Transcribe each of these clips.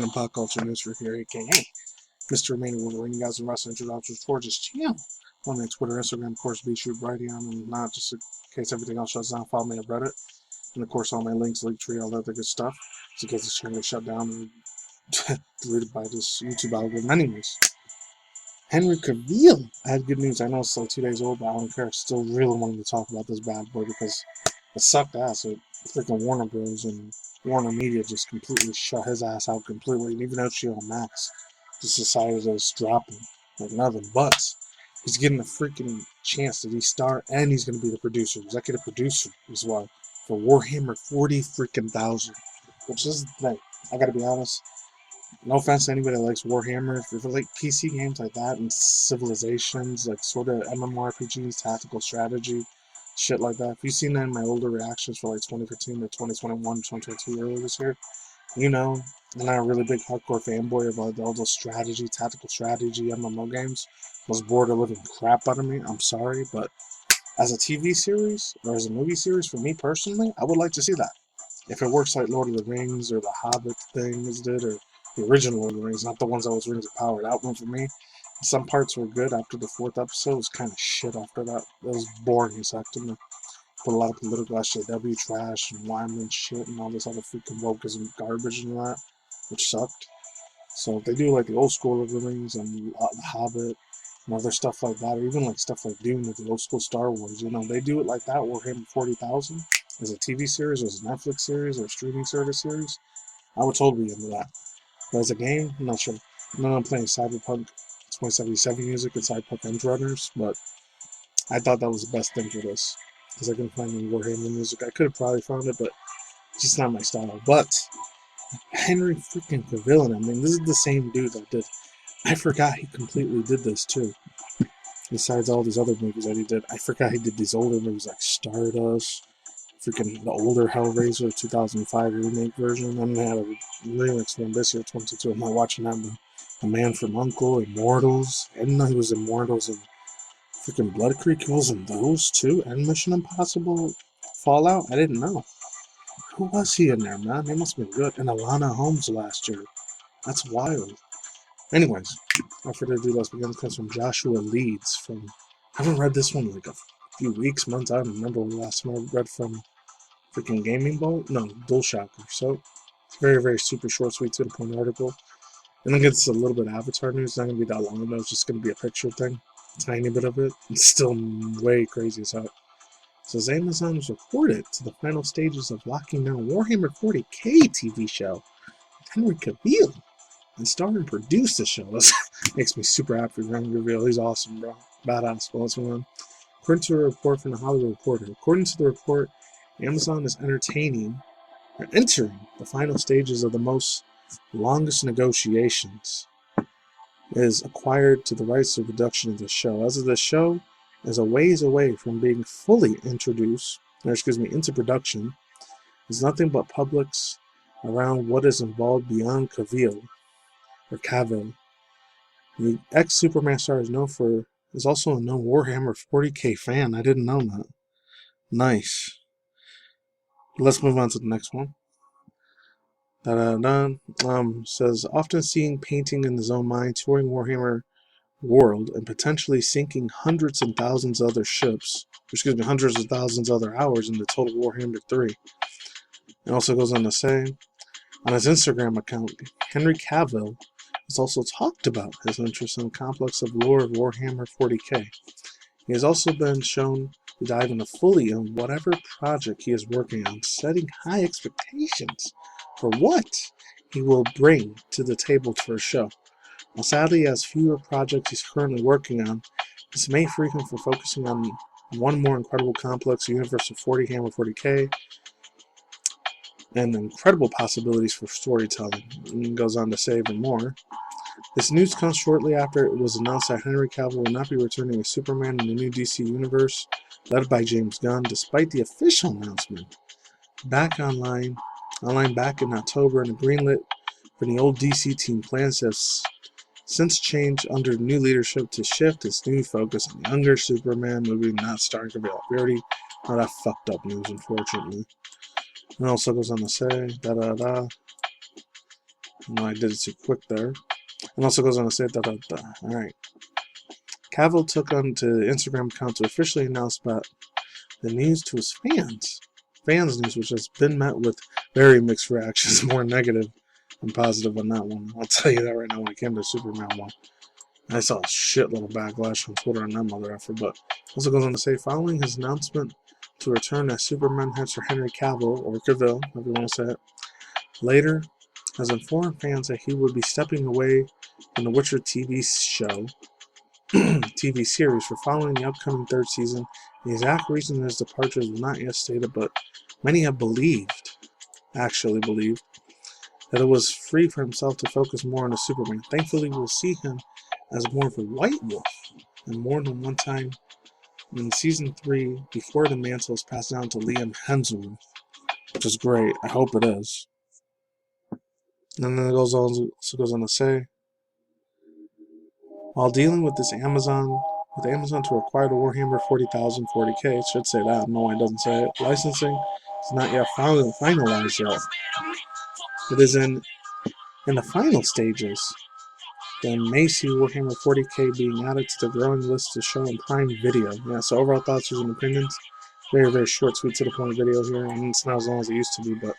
random pop culture news for here, aka Mr. Remaining Wolverine. You guys are wrestling introductions for this channel. On my Twitter, Instagram, of course, be sure writing on, and not just in case everything else shuts down. Follow me on Reddit, and of course, all my links, Linktree, all that other good stuff. Just in case this channel gets shut down and deleted by this YouTube algorithm. Anyways, Henry Cavill. I had good news. I know it's like 2 days old, but I don't care. I still really wanted to talk about this bad boy because it sucked ass. It freaking Warner Bros. And Warner Media just completely shut his ass out completely. And even HBO Max just decided to just drop him like nothing but. He's getting a freaking chance to star, and he's going to be the producer, executive producer as well, for Warhammer 40,000. Which is the thing. I got to be honest. No offense to anybody that likes Warhammer. If you like PC games like that and civilizations, like sort of MMORPGs, tactical strategy, shit like that. If you've seen that in my older reactions for like 2015 to 2021, 2022 earlier this year, you know, I'm not a really big hardcore fanboy of all those strategy, tactical strategy MMO games. Was bored of living crap out of me. I'm sorry, but as a TV series or as a movie series, for me personally, I would like to see that. If it works like Lord of the Rings or the Hobbit things did, or the original Lord of the Rings, not the ones that was Rings of Power. That one for me, some parts were good after the 4th episode. It was kind of shit after that. It was boring as heck to me. Put a lot of political SJW trash and Wyman shit and all this other freaking wokeism garbage and that, which sucked. So if they do like the old school Lord of the Rings and the Hobbit and other stuff like that, or even like stuff like Dune with the old school Star Wars, you know, they do it like that. Warhammer 40,000 as a TV series, or as a Netflix series, or a streaming service series, I would totally be into that. But as a game, I'm not sure. I know I'm playing Cyberpunk 2077 music and Cyberpunk Endrunners, but I thought that was the best thing for this. Because I couldn't find any Warhammer music. I could have probably found it, but it's just not my style. But Henry freaking Cavill, I mean, this is the same dude that did. I forgot he completely did this too. Besides all these other movies that he did, I forgot he did these older movies like Stardust, freaking the older Hellraiser 2005 remake version. And they had a remix from this year, 22. I'm not watching that. The Man from U.N.C.L.E., Immortals. I didn't know he was Immortals and freaking Blood Creek. He was in those too. And Mission Impossible Fallout. I didn't know. Who was he in there, man? They must have been good. And Alana Holmes last year. That's wild. Anyways, without further ado, let's begin. This comes from Joshua Leeds. I haven't read this one in like a few weeks, months. I don't remember the last time I read from freaking Gaming Bolt? No, DualShocker. So, it's very, very super short, sweet, to the point article. And then gets a little bit of Avatar news. It's not going to be that long though. It's just going to be a picture thing. A tiny bit of it. It's still way crazy as hell. So, Amazon was reported to the final stages of locking down Warhammer 40K TV show with Henry Cavill and star and produce the show. That makes me super happy for Henry Cavill. He's awesome, bro. Badass. Well, let's move on. According to a report from the Hollywood Reporter, according to the report, Amazon is entering the final stages of the most longest negotiations. It is acquired to the rights of production of the show. As of the show is a ways away from being fully into production, there's nothing but publics around what is involved beyond Cavill. The ex-Superman star is also a known Warhammer 40K fan. I didn't know that. Nice. Let's move on to the next one. Says, often seen painting in his own mind, touring Warhammer world, and potentially sinking hundreds of thousands of other hours into total Warhammer 3. It also goes on to say, on his Instagram account, Henry Cavill has also talked about his interest in the complex of lore of Warhammer 40K. He has also been shown to dive into fully on whatever project he is working on, setting high expectations for what he will bring to the table for a show. While sadly he has fewer projects he's currently working on, this may free him from focusing on one more incredible complex universe of Warhammer 40K and incredible possibilities for storytelling. And he goes on to say even more. This news comes shortly after it was announced that Henry Cavill will not be returning as Superman in the new DC universe, led by James Gunn, despite the official announcement. Back online back in October, and greenlit for the old DC team. Plans have since changed under new leadership to shift its new focus on the younger Superman movie, not starring Cavill. We already know that fucked up news, unfortunately. And also goes on to say, No, I did it too quick there. And also goes on to say Alright. Cavill took on to the Instagram account to officially announce about the news to his fans. Fans news, which has been met with very mixed reactions, more negative than positive on that one. I'll tell you that right now when it came to the Superman one. I saw a shitload of backlash on Twitter on that mother effort, but also goes on to say, following his announcement to return as Superman henchman Henry Cavill, or Cavill, however you want to say it, later has informed fans that he would be stepping away from the Witcher TV show, TV series for following the upcoming third season. The exact reason of his departure is not yet stated, but many have actually believed, that it was free for himself to focus more on the Superman. Thankfully, we'll see him as more of a White Wolf, and more than one time in Season 3 before the mantle is passed down to Liam Hemsworth, which is great. I hope it is. And then it goes on to say, while dealing with Amazon to acquire the Warhammer 40,000 40K, it should say that. No, it doesn't say it. Licensing is not yet finalized yet. It is in the final stages. Then may see Warhammer 40K being added to the growing list to show on Prime Video. Yeah, so overall thoughts, views, and opinions. Very, very short, sweet, to the point video here. And it's not as long as it used to be, but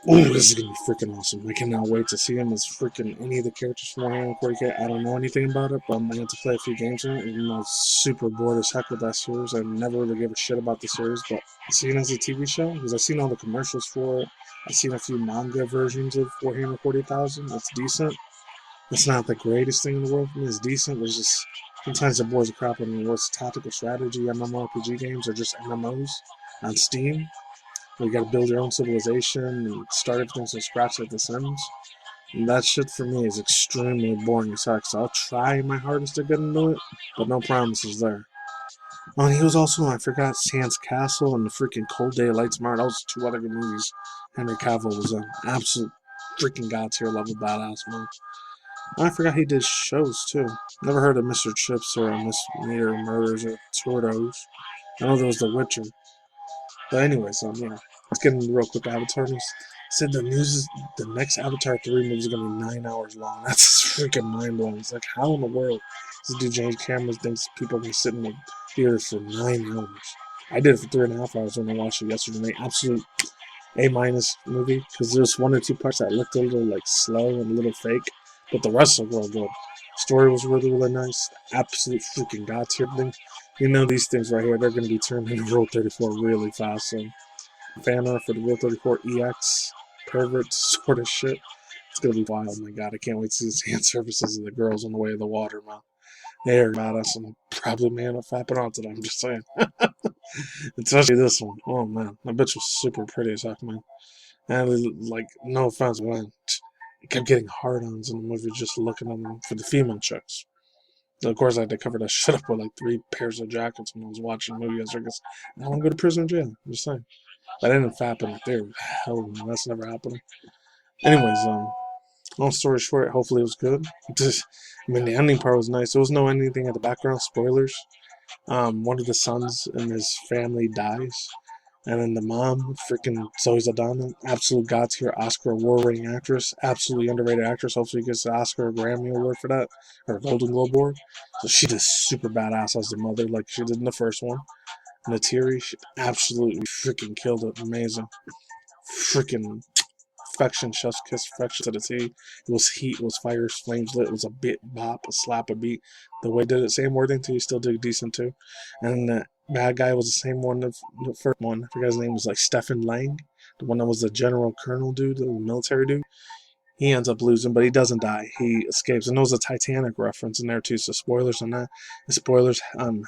ooh, this is going to be freaking awesome. I cannot wait to see him as freaking any of the characters from Warhammer 40K. I don't know anything about it, but I'm going to play a few games in it, even though I was super bored as heck with that series. I never really gave a shit about the series, but seeing it as a TV show, because I've seen all the commercials for it, I've seen a few manga versions of Warhammer 40,000. It's decent. It's not the greatest thing in the world for me. It's decent, but it's just sometimes it bores the crap out of me. What's tactical strategy, MMORPG games, or just MMOs on Steam? Where you gotta build your own civilization and start everything from scratch like The Sims. And that shit for me is extremely boring as heck, so I'll try my hardest to get into it, but no promises there. Oh, and he was also, I forgot, Sans Castle and the freaking Cold Day Lights Tomorrow. That was two other good movies Henry Cavill was in. Absolute freaking god tier level badass, man. I forgot he did shows too. Never heard of Mr. Chips or Miss Meter Murders or Tortos. I know there was The Witcher. But anyways, yeah. Let's get into real quick Avatar news. Said the news is the next Avatar 3 movie is gonna be 9 hours long. That's freaking mind blowing. It's like, how in the world does dude James Cameron thinks people can sit in the theater for 9 hours? I did it for 3.5 hours when I watched it yesterday. Absolute A- movie, because there's one or two parts that looked a little like slow and a little fake, but the rest of the real good. Story was really, really nice. Absolute freaking god tier thing. You know these things right here, they're going to be turned into Rule 34 really fast. So, fan art for the Rule 34 EX pervert sort of shit. It's going to be wild. Oh my god, I can't wait to see the hand surfaces of the girls on the way of the water, man. They're badass and probably may end up fapping onto them, I'm just saying. Especially this one. Oh man, that bitch was super pretty as heck, man. And like, no offense, man. I kept getting hard-ons in the movie just looking at them for the female chicks. And of course, I had to cover that shit up with like 3 pairs of jackets when I was watching the movie yesterday because I don't want to go to prison or jail. I'm just saying. But I didn't fap in the theater. Hell no, that's never happening. Anyways, long story short, hopefully it was good. I mean, the ending part was nice. There was no anything at the background, spoilers. One of the sons in his family dies. And then the mom, freaking Zoe Saldana, absolute god tier Oscar award-winning actress, absolutely underrated actress. Hopefully, gets the Oscar or Grammy award for that, or a Golden Globe award. So she did super badass as the mother, like she did in the first one. Natiri, she absolutely freaking killed it. Amazing, freaking perfection, chef's kiss, perfection to the T. It was heat, it was fire, flames lit, it was a bit bop, a slap, a beat. The way did it, same wording too, he still did decent too. And the bad guy was the same one, the first one, I forgot his name, was like Stefan Lang, the one that was the general colonel dude, the military dude. He ends up losing, but he doesn't die. He escapes. And there was a Titanic reference in there too, so spoilers on that. And spoilers,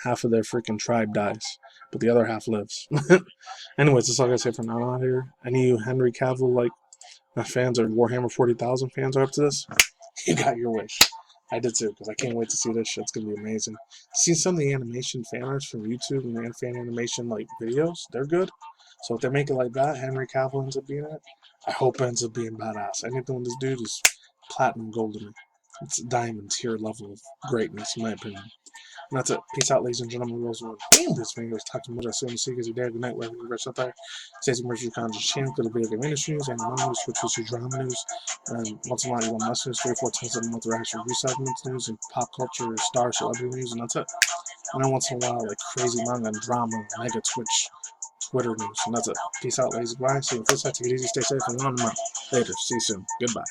half of their freaking tribe dies, but the other half lives. Anyways, that's all I gotta say for now out here. Any of you Henry Cavill, like, fans or Warhammer 40,000 fans are up to this, you got your wish. I did too, because I can't wait to see this shit. It's going to be amazing. Seen some of the animation fan arts from YouTube and the fan animation like videos. They're good. So if they make it like that, Henry Cavill ends up being it, I hope it ends up being badass. Anything with this dude is platinum gold to me. It's a diamond tier level of greatness, in my opinion. And that's it. Peace out, ladies and gentlemen. Those were this video. Talk to me about CNC because your dad, good night, wherever you're out there. Says you merge your content channel for the video game industries and news, which is your drama news. And once in a while, you want less news, 3 or 4 times a month, or actual recycling news and pop culture, star, celebrity news, and that's it. And then once in a while, like crazy manga and drama, mega Twitch, Twitter news, and that's it. Peace out, ladies. Bye. See you on the flip side. Take it easy, stay safe, and on the month. Later. See you soon. Goodbye.